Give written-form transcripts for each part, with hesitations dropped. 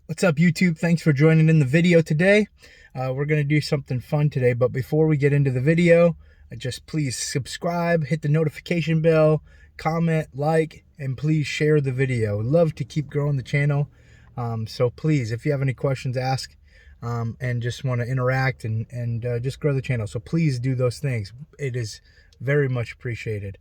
What's up, YouTube? Thanks for joining in the video today. We're going to do something fun today, but before we get into the video, just please subscribe, hit the notification bell, comment, like, and please share the video. We'd love to keep growing the channel. So please, if you have any questions, ask, and just want to interact and just grow the channel. So please do those things. It is very much appreciated.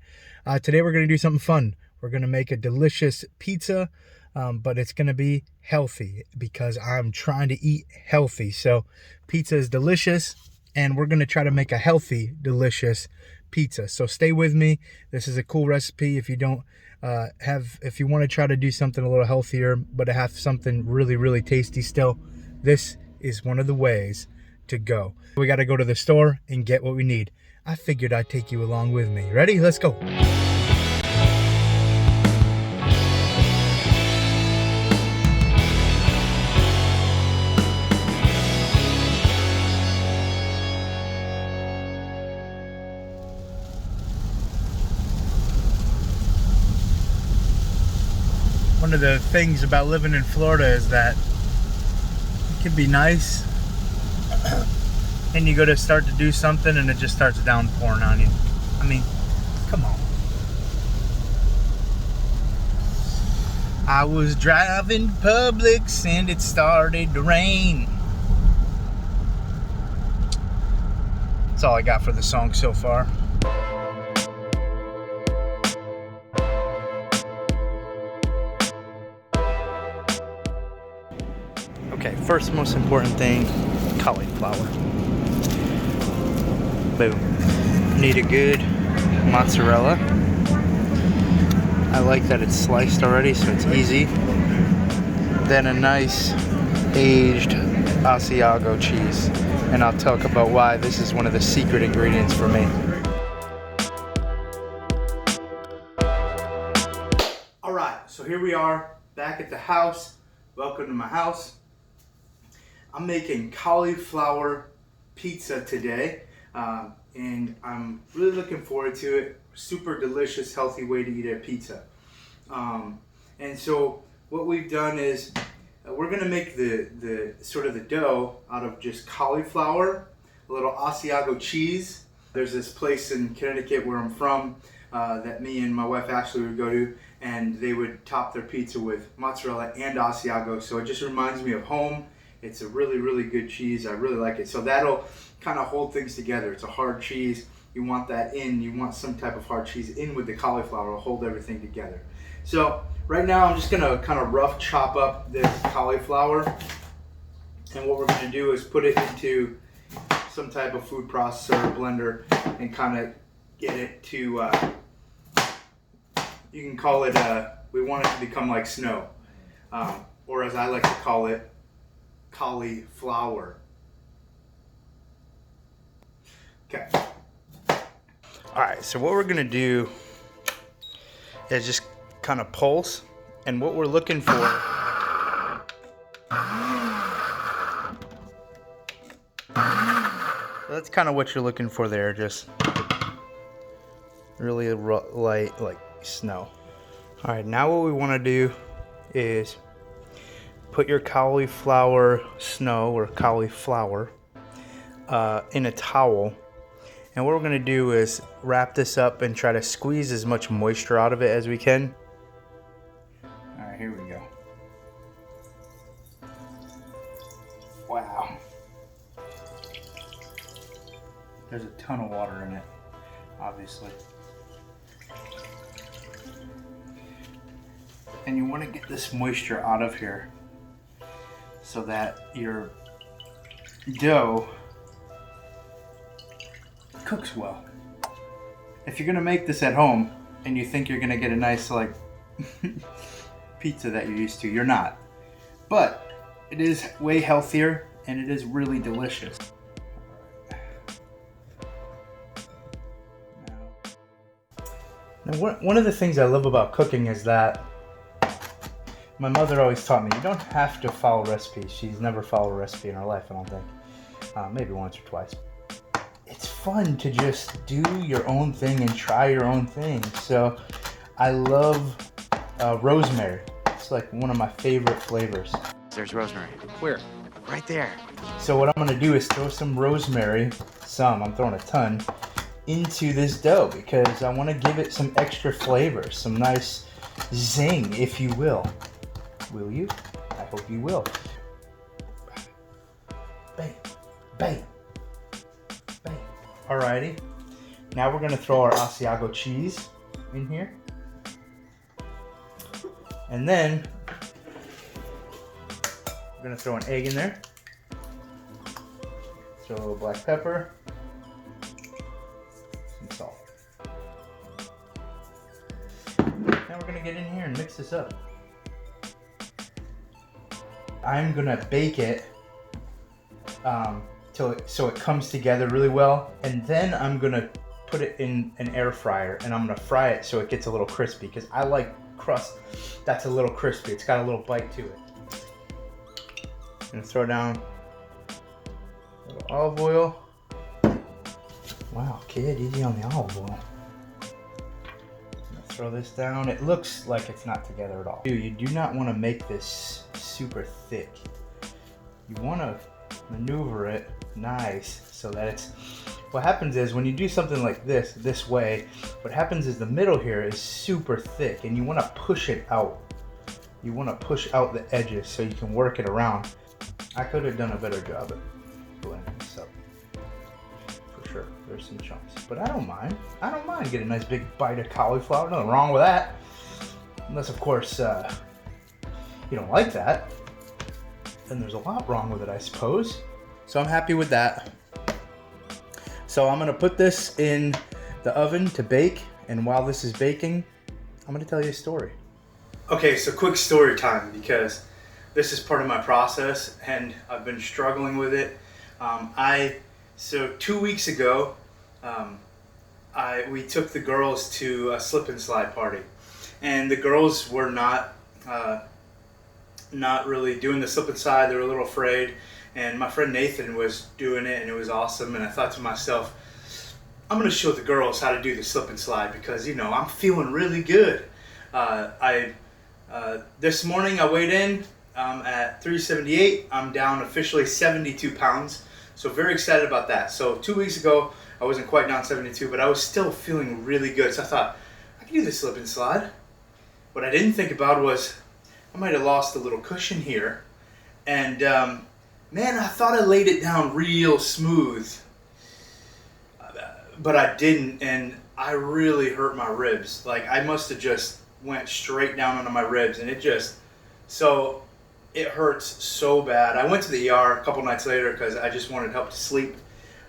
Today we're going to do something fun. We're going to make a delicious pizza. But it's going to be healthy because I'm trying to eat healthy. So pizza is delicious, and we're going to try to make a healthy, delicious pizza. So stay with me. This is a cool recipe. If you don't if you want to try to do something a little healthier, but have something really, really tasty still, this is one of the ways to go. We got to go to the store and get what we need. I figured I'd take you along with me. Ready? Let's go. One of the things about living in Florida is that it can be nice and you go to start to do something and it just starts downpouring on you. I mean, come on. I was driving Publix and it started to rain. That's all I got for the song so far. Okay, first most important thing, cauliflower. Boom. Need a good mozzarella. I like that it's sliced already, so it's easy. Then a nice aged Asiago cheese. And I'll talk about why this is one of the secret ingredients for me. Alright, so here we are back at the house. Welcome to my house. I'm making cauliflower pizza today, and I'm really looking forward to it. Super delicious, healthy way to eat a pizza. And so what we've done is we're gonna make the sort of the dough out of just cauliflower, a little Asiago cheese. There's this place in Connecticut where I'm from that me and my wife Ashley would go to, and they would top their pizza with mozzarella and Asiago. So it just reminds me of home. It's a really, really good cheese. I really like it. So that'll kind of hold things together. It's a hard cheese. You want that in. You want some type of hard cheese in with the cauliflower to hold everything together. So right now I'm just going to kind of rough chop up this cauliflower. And what we're going to do is put it into some type of food processor or blender and kind of get it to, you can call it, we want it to become like snow. Or as I like to call it, cauliflower. Okay. Alright, so what we're going to do is just kind of pulse. And what we're looking for that's kind of what you're looking for there. Just really light, like snow. Alright, now what we want to do is put your cauliflower snow or cauliflower in a towel, and what we're going to do is wrap this up and try to squeeze as much moisture out of it as we can. Alright, here we go. Wow. There's a ton of water in it, obviously. And you want to get this moisture out of here so that your dough cooks well. If you're gonna make this at home and you think you're gonna get a nice like pizza that you're used to, you're not. But it is way healthier and it is really delicious. Now one of the things I love about cooking is that my mother always taught me you don't have to follow recipes. She's never followed a recipe in her life, I don't think. Maybe once or twice. It's fun to just do your own thing and try your own thing. So I love rosemary. It's like one of my favorite flavors. There's rosemary. Where? Right there. So what I'm gonna do is throw some rosemary, I'm throwing a ton, into this dough because I wanna give it some extra flavor, some nice zing, if you will. Will you? I hope you will. Bang, bang, bang. Alrighty, now we're gonna throw our Asiago cheese in here. And then we're gonna throw an egg in there. Throw a little black pepper, some salt. Now we're gonna get in here and mix this up. I'm gonna bake it so it comes together really well, and then I'm gonna put it in an air fryer and I'm gonna fry it so it gets a little crispy because I like crust that's a little crispy. It's got a little bite to it. I'm gonna throw down a little olive oil. Wow, kid, easy on the olive oil. I'm gonna throw this down. It looks like it's not together at all. You do not want to make this super thick. You want to maneuver it nice so that it's, what happens is when you do something like this way, what happens is the middle here is super thick and you want to push it out. You want to push out the edges so you can work it around. I could have done a better job at blending this up. For sure, there's some chunks, but I don't mind. I don't mind getting a nice big bite of cauliflower. Nothing wrong with that. Unless, of course, you don't like that. Then there's a lot wrong with it, I suppose. So I'm happy with that. So I'm gonna put this in the oven to bake, and while this is baking, I'm gonna tell you a story. Okay, so quick story time, because this is part of my process and I've been struggling with it. So 2 weeks ago, we took the girls to a slip and slide party, and the girls were not really doing the slip and slide. They were a little afraid, and my friend Nathan was doing it and it was awesome, and I thought to myself, I'm gonna show the girls how to do the slip and slide because, you know, I'm feeling really good. This morning I weighed in at 378. I'm down officially 72 pounds, so very excited about that. So 2 weeks ago I wasn't quite down 72, but I was still feeling really good, so I thought I can do the slip and slide. What I didn't think about was I might have lost a little cushion here, and man, I thought I laid it down real smooth, but I didn't, and I really hurt my ribs. Like, I must have just went straight down onto my ribs, and it hurts so bad. I went to the ER a couple nights later because I just wanted help to sleep,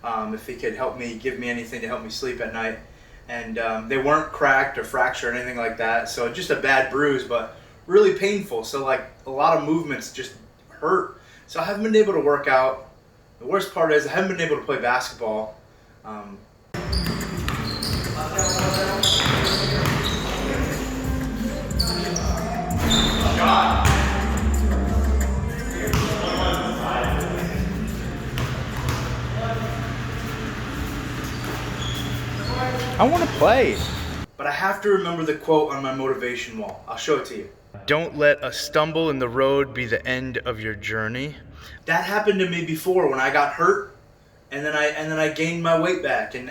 if he could help me, give me anything to help me sleep at night, and they weren't cracked or fractured or anything like that, so just a bad bruise, but really painful. So like a lot of movements just hurt. So I haven't been able to work out. The worst part is I haven't been able to play basketball. I want to play. But I have to remember the quote on my motivation wall. I'll show it to you. Don't let a stumble in the road be the end of your journey. That happened to me before when I got hurt, and then I gained my weight back, and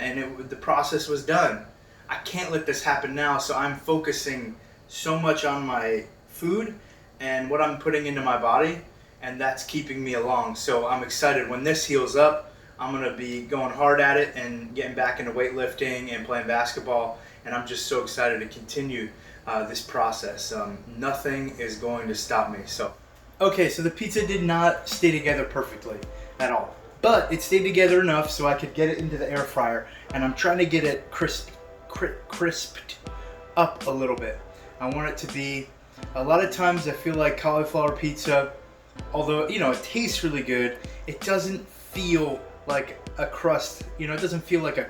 the process was done. I can't let this happen now, so I'm focusing so much on my food and what I'm putting into my body, and that's keeping me along. So I'm excited when this heals up. I'm gonna be going hard at it and getting back into weightlifting and playing basketball, and I'm just so excited to continue this process. Nothing is going to stop me. So, okay, so the pizza did not stay together perfectly at all, but it stayed together enough so I could get it into the air fryer, and I'm trying to get it crisped up a little bit. I want it to be, a lot of times I feel like cauliflower pizza, although, you know, it tastes really good, it doesn't feel like a crust, you know, it doesn't feel like a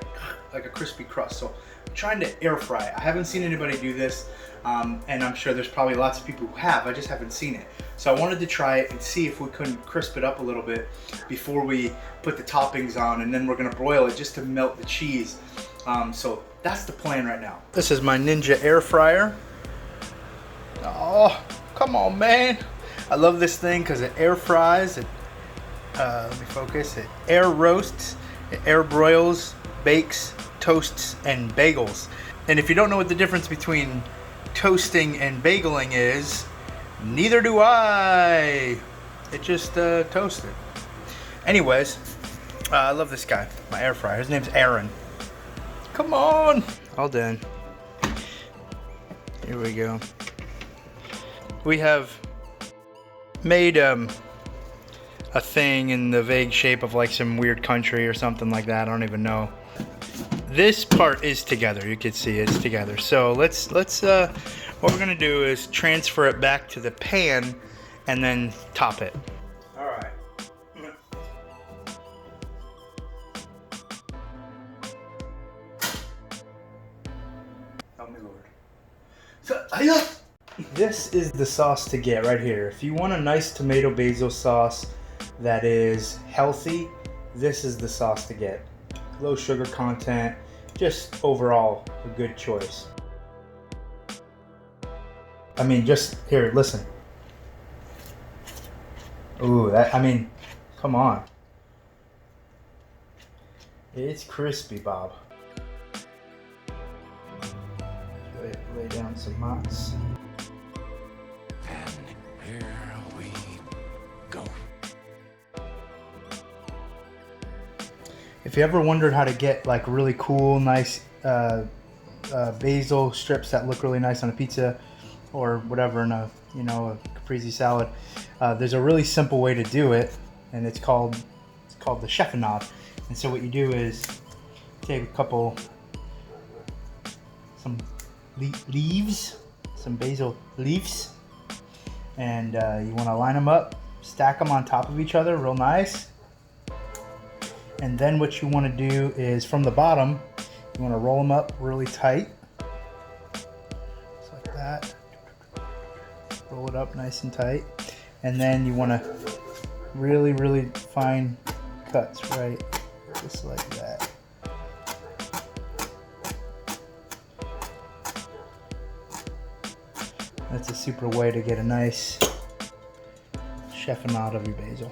crispy crust. So I'm trying to air fry it. I haven't seen anybody do this, and I'm sure there's probably lots of people who have, I just haven't seen it. So I wanted to try it and see if we couldn't crisp it up a little bit before we put the toppings on, and then we're gonna broil it just to melt the cheese. So that's the plan right now. This is my Ninja air fryer. Oh, come on, man. I love this thing because it air fries, it, let me focus, it air roasts, it air broils, bakes, toasts, and bagels. And if you don't know what the difference between toasting and bageling is, neither do I. It just toasted. Anyways, I love this guy, my air fryer. His name's Aaron. Come on! All done. Here we go. We have made a thing in the vague shape of like some weird country or something like that. I don't even know. This part is together. You can see it's together. So let's what we're gonna do is transfer it back to the pan and then top it. All right. Help me, Lord. So, this is the sauce to get right here. If you want a nice tomato basil sauce that is healthy, this is the sauce to get. Low sugar content, just overall a good choice. I mean, just here, listen. Ooh, that, I mean, come on. It's crispy, Bob. Lay down some mozz. And here we go. If you ever wondered how to get like really cool, nice basil strips that look really nice on a pizza or whatever in a, you know, a caprese salad, there's a really simple way to do it, and it's called the chiffonade. And so what you do is take a couple, some leaves, some basil leaves, and you want to line them up, stack them on top of each other real nice. And then what you want to do is from the bottom, you want to roll them up really tight. Just like that. Roll it up nice and tight. And then you want to really, really fine cuts, right? Just like that. That's a super way to get a nice chiffonade of your basil.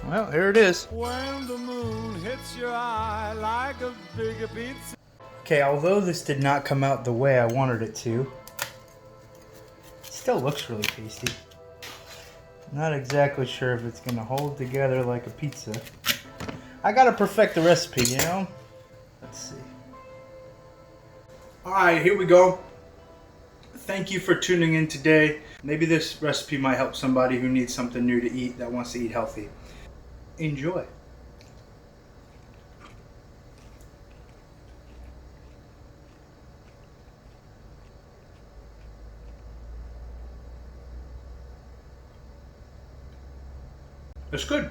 Well, here it is. When the moon hits your eye like a big pizza. Okay, although this did not come out the way I wanted it to, it still looks really tasty. Not exactly sure if it's gonna hold together like a pizza. I gotta perfect the recipe, you know? Let's see. Alright, here we go. Thank you for tuning in today. Maybe this recipe might help somebody who needs something new to eat that wants to eat healthy. Enjoy. It's good.